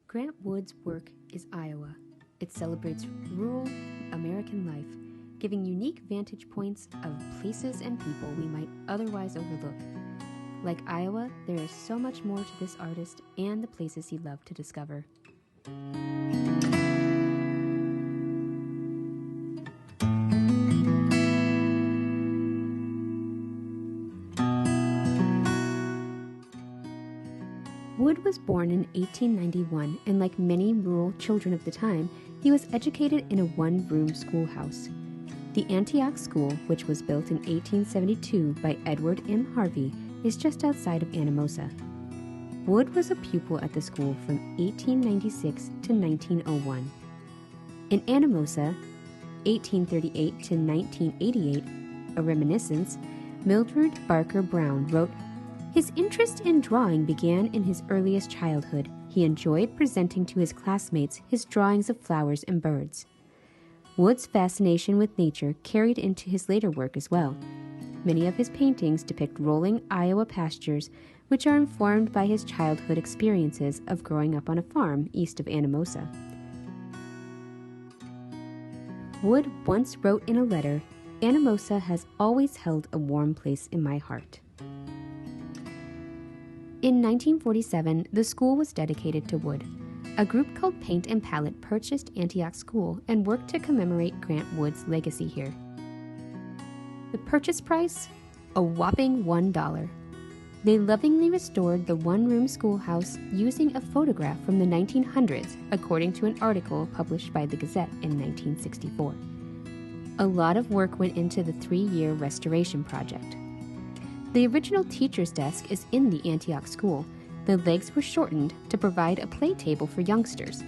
Grant Wood's work is Iowa. It celebrates rural American life, giving unique vantage points of places and people we might otherwise overlook. Like Iowa, there is so much more to this artist and the places he loved to discover. Wood was born in 1891, and like many rural children of the time, he was educated in a one-room schoolhouse. The Antioch School, which was built in 1872 by Edward M. Harvey, is just outside of Anamosa. Wood was a pupil at the school from 1896 to 1901. In Anamosa, 1838 to 1988, a reminiscence, Mildred Barker Brown wrote, "His interest in drawing began in his earliest childhood. He enjoyed presenting to his classmates his drawings of flowers and birds." Wood's fascination with nature carried into his later work as well. Many of his paintings depict rolling Iowa pastures, which are informed by his childhood experiences of growing up on a farm east of Anamosa. Wood once wrote in a letter, "Anamosa has always held a warm place in my heart." In 1947, the school was dedicated to Wood. A group called Paint and Palette purchased Antioch School and worked to commemorate Grant Wood's legacy here. The purchase price? A whopping $1. They lovingly restored the one-room schoolhouse using a photograph from the 1900s, according to an article published by the Gazette in 1964. A lot of work went into the 3-year restoration project. The original teacher's desk is in the Antioch School. The legs were shortened to provide a play table for youngsters,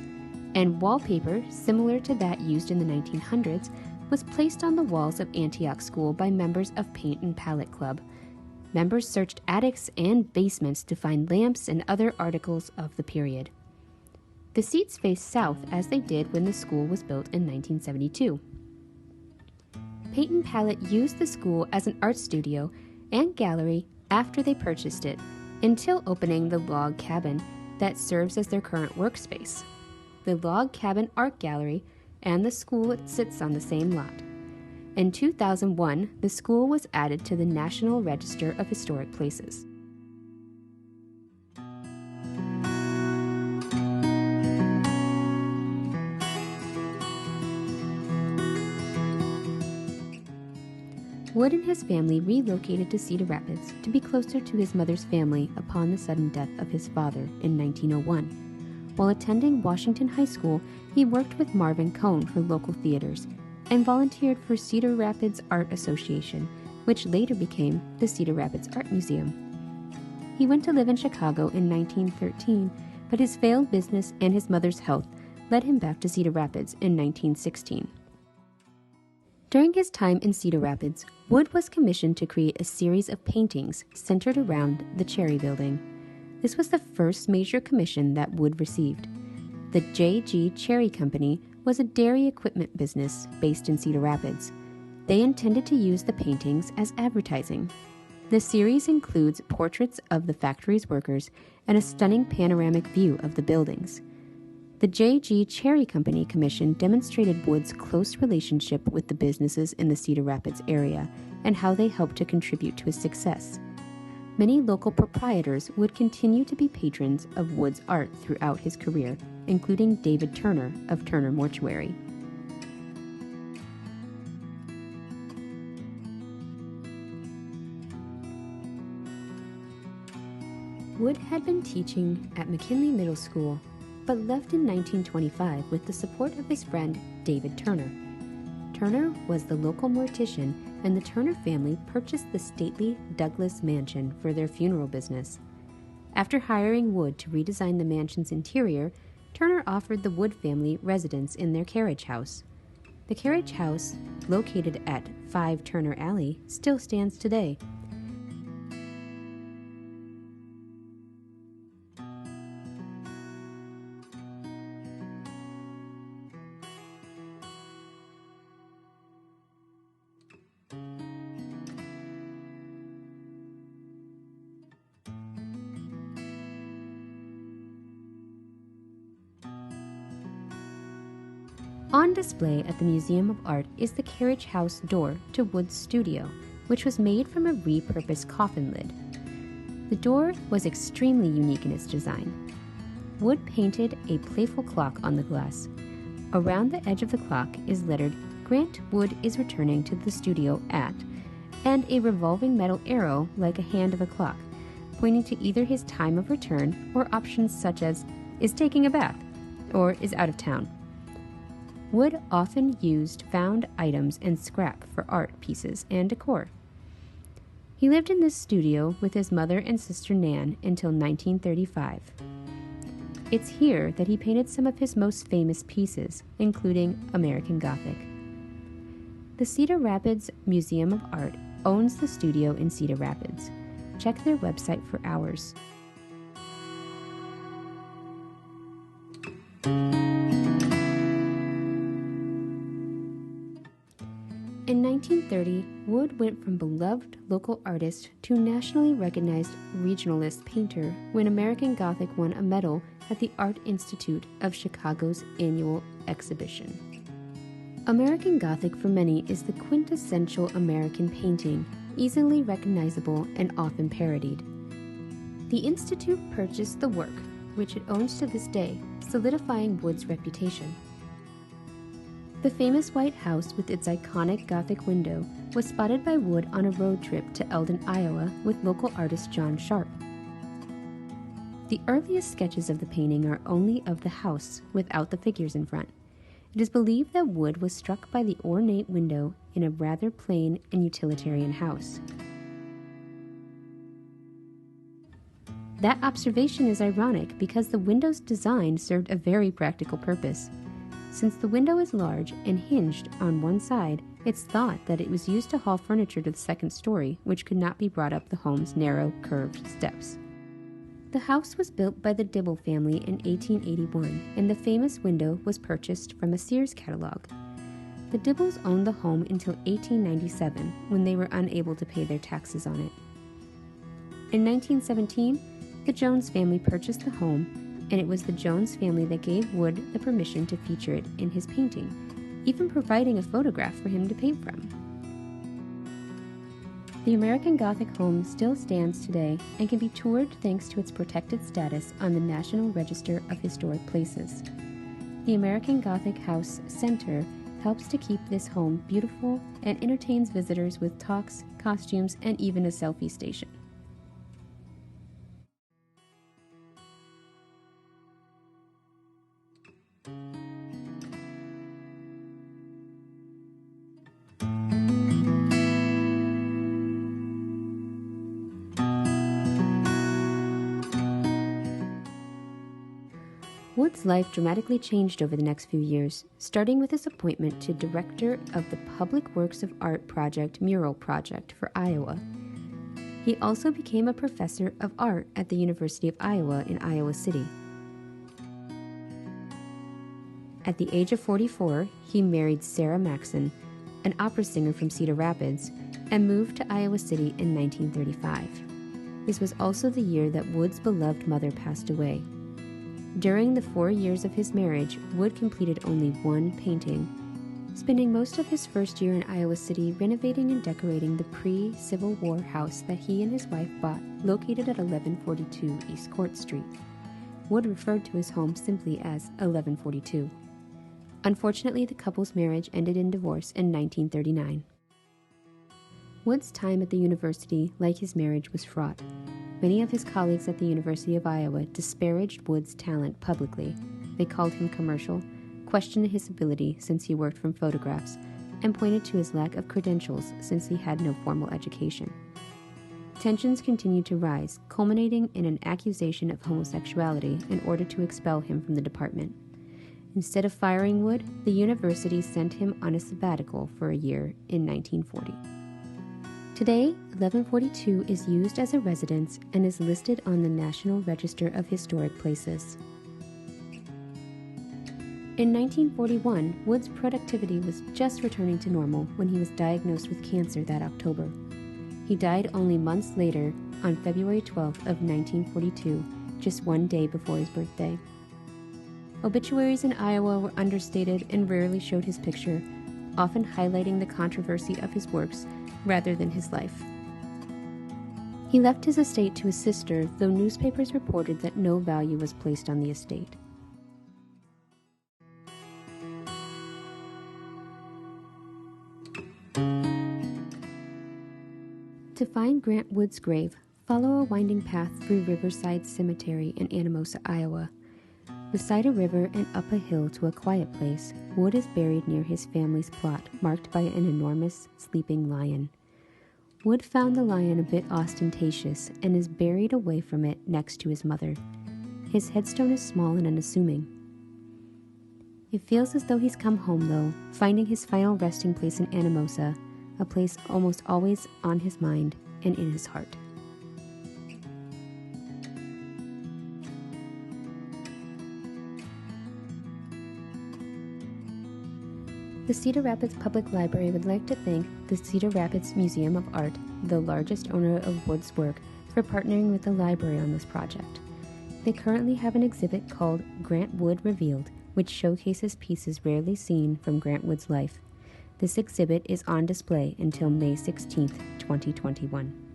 and wallpaper, similar to that used in the 1900s, was placed on the walls of Antioch School by members of Paint and Palette Club. Members searched attics and basements to find lamps and other articles of the period. The seats face south as they did when the school was built in 1972. Paint and Palette used the school as an art studio and gallery after they purchased it, until opening the log cabin that serves as their current workspace. The log cabin art gallery and the school sits on the same lot. In 2001, the school was added to the National Register of Historic Places. Wood and his family relocated to Cedar Rapids to be closer to his mother's family upon the sudden death of his father in 1901. While attending Washington High School, he worked with Marvin Cohn for local theaters and volunteered for Cedar Rapids Art Association, which later became the Cedar Rapids Art Museum. He went to live in Chicago in 1913, but his failed business and his mother's health led him back to Cedar Rapids in 1916. During his time in Cedar Rapids, Wood was commissioned to create a series of paintings centered around the Cherry Building. This was the first major commission that Wood received. The J.G. Cherry Company was a dairy equipment business based in Cedar Rapids. They intended to use the paintings as advertising. The series includes portraits of the factory's workers and a stunning panoramic view of the buildings. The J.G. Cherry Company commission demonstrated Wood's close relationship with the businesses in the Cedar Rapids area and how they helped to contribute to his success. Many local proprietors would continue to be patrons of Wood's art throughout his career, including David Turner of Turner Mortuary. Wood had been teaching at McKinley Middle School, but left in 1925 with the support of his friend David Turner. Turner was the local mortician, and the Turner family purchased the stately Douglas Mansion for their funeral business. After hiring Wood to redesign the mansion's interior, Turner offered the Wood family residence in their carriage house. The carriage house, located at 5 Turner Alley, still stands today. On display at the Museum of Art is the carriage house door to Wood's studio, which was made from a repurposed coffin lid. The door was extremely unique in its design. Wood painted a playful clock on the glass. Around the edge of the clock is lettered, "Grant Wood is returning to the studio at," and a revolving metal arrow like a hand of a clock, pointing to either his time of return or options such as "is taking a bath" or "is out of town." Wood often used found items and scrap for art pieces and decor. He lived in this studio with his mother and sister Nan until 1935. It's here that he painted some of his most famous pieces, including American Gothic. The Cedar Rapids Museum of Art owns the studio in Cedar Rapids. Check their website for hours. In 1930, Wood went from beloved local artist to nationally recognized regionalist painter when American Gothic won a medal at the Art Institute of Chicago's annual exhibition. American Gothic for many is the quintessential American painting, easily recognizable and often parodied. The Institute purchased the work, which it owns to this day, solidifying Wood's reputation. The famous White House with its iconic Gothic window was spotted by Wood on a road trip to Eldon, Iowa with local artist John Sharp. The earliest sketches of the painting are only of the house without the figures in front. It is believed that Wood was struck by the ornate window in a rather plain and utilitarian house. That observation is ironic because the window's design served a very practical purpose. Since the window is large and hinged on one side, it's thought that it was used to haul furniture to the second story, which could not be brought up the home's narrow, curved steps. The house was built by the Dibble family in 1881, and the famous window was purchased from a Sears catalog. The Dibbles owned the home until 1897, when they were unable to pay their taxes on it. In 1917, the Jones family purchased the home, and it was the Jones family that gave Wood the permission to feature it in his painting, even providing a photograph for him to paint from. The American Gothic home still stands today and can be toured thanks to its protected status on the National Register of Historic Places. The American Gothic House Center helps to keep this home beautiful and entertains visitors with talks, costumes, and even a selfie station. Wood's life dramatically changed over the next few years, starting with his appointment to director of the Public Works of Art Project Mural Project for Iowa. He also became a professor of art at the University of Iowa in Iowa City. At the age of 44, he married Sarah Maxon, an opera singer from Cedar Rapids, and moved to Iowa City in 1935. This was also the year that Wood's beloved mother passed away. During the 4 years of his marriage, Wood completed only one painting, spending most of his first year in Iowa City renovating and decorating the pre-Civil War house that he and his wife bought, located at 1142 East Court Street. Wood referred to his home simply as 1142. Unfortunately, the couple's marriage ended in divorce in 1939. Wood's time at the university, like his marriage, was fraught. Many of his colleagues at the University of Iowa disparaged Wood's talent publicly. They called him commercial, questioned his ability since he worked from photographs, and pointed to his lack of credentials since he had no formal education. Tensions continued to rise, culminating in an accusation of homosexuality in order to expel him from the department. Instead of firing Wood, the university sent him on a sabbatical for a year in 1940. Today, 1142 is used as a residence and is listed on the National Register of Historic Places. In 1941, Wood's productivity was just returning to normal when he was diagnosed with cancer that October. He died only months later, on February 12th of 1942, just one day before his birthday. Obituaries in Iowa were understated and rarely showed his picture, often highlighting the controversy of his works rather than his life. He left his estate to his sister, though newspapers reported that no value was placed on the estate. To find Grant Wood's grave, follow a winding path through Riverside Cemetery in Anamosa, Iowa. Beside a river and up a hill to a quiet place, Wood is buried near his family's plot, marked by an enormous sleeping lion. Wood found the lion a bit ostentatious and is buried away from it next to his mother. His headstone is small and unassuming. It feels as though he's come home, though, finding his final resting place in Anamosa, a place almost always on his mind and in his heart. The Cedar Rapids Public Library would like to thank the Cedar Rapids Museum of Art, the largest owner of Wood's work, for partnering with the library on this project. They currently have an exhibit called Grant Wood Revealed, which showcases pieces rarely seen from Grant Wood's life. This exhibit is on display until May 16, 2021.